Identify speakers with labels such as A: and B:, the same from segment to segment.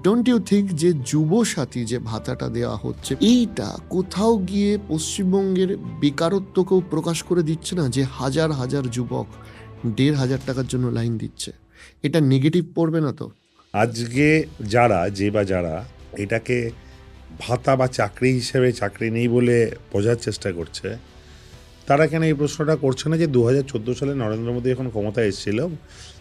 A: Don't you think যে যুবসাথী যে ভাতাটা দেওয়া হচ্ছে এইটা কোথাও গিয়ে পশ্চিমবঙ্গের বেকারত্বকেও প্রকাশ করে দিচ্ছে না? যে হাজার হাজার যুবক 1,500 টাকার জন্য লাইন দিচ্ছে, এটা নেগেটিভ পড়বে না তো?
B: আজকে যারা এটাকে ভাতা বা চাকরি হিসেবে, চাকরি নেই বলে বোঝার চেষ্টা করছে, তারা কেন এই প্রশ্নটা করছে না যে 2014 সালে নরেন্দ্র মোদী যখন ক্ষমতায় এসেছিল,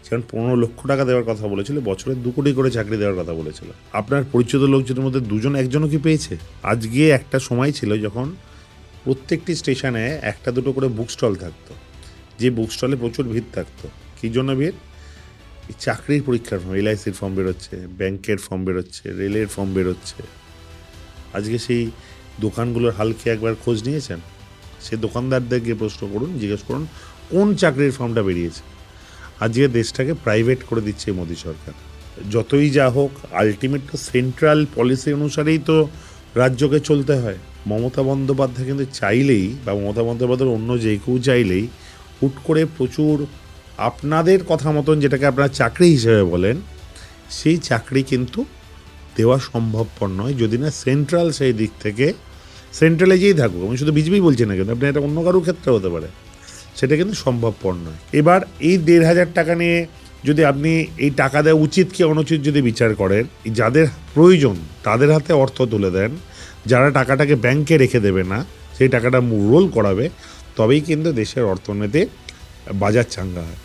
B: সেখানে 15 লক্ষ টাকা দেওয়ার কথা বলেছিল, বছরে 2 কোটি করে চাকরি দেওয়ার কথা বলেছিল। আপনার পরিচিত লোকজনের মধ্যে একজনও কি পেয়েছে? আজকে একটা সময় ছিল যখন প্রত্যেকটি স্টেশনে একটা দুটো করে বুক স্টল থাকতো, যে বুক স্টলে প্রচুর ভিড় থাকতো। কী জন্য ভিড়? এই চাকরির পরীক্ষার ফর্ম, LICর ফর্ম বেরোচ্ছে, ব্যাংকের ফর্ম বেরোচ্ছে, রেলের ফর্ম বেরোচ্ছে। আজকে সেই দোকানগুলোর হাল কি একবার খোঁজ নিয়েছেন? সে দোকানদারদের গিয়ে প্রশ্ন করুন, জিজ্ঞেস করুন কোন চাকরির ফর্মটা বেরিয়েছে। আজকে দেশটাকে প্রাইভেট করে দিচ্ছে মোদী সরকার। যতই যা হোক, আলটিমেট তো সেন্ট্রাল পলিসি অনুসারেই তো রাজ্যকে চলতে হয়। মমতা বন্দ্যোপাধ্যায় কিন্তু চাইলেই, বা মমতা বন্দ্যোপাধ্যায়ের অন্য যে কেউ চাইলেই, হুট করে প্রচুর আপনাদের কথা মতন যেটাকে আপনারা চাকরি হিসেবে বলেন, সেই চাকরি কিন্তু দেওয়া সম্ভবপর নয় যদি না সেন্ট্রাল সেই দিক থেকে, সেন্ট্রালে যেই থাকুক, আমি শুধু বিজেপি বলছি না, কিন্তু আপনি এটা অন্য কারোর ক্ষেত্রে হতে পারে, সেটা কিন্তু সম্ভবপর নয়। এবার এই 1,500 টাকা নিয়ে যদি আপনি এই টাকা দেওয়া উচিত কি অনুচিত যদি বিচার করেন, যাদের প্রয়োজন তাদের হাতে অর্থ তুলে দেন, যারা টাকাটাকে ব্যাংকে রেখে দেবে না, সেই টাকাটা রোল করাবে, তবেই কিন্তু দেশের অর্থনীতি বাজার চাঙ্গা হয়।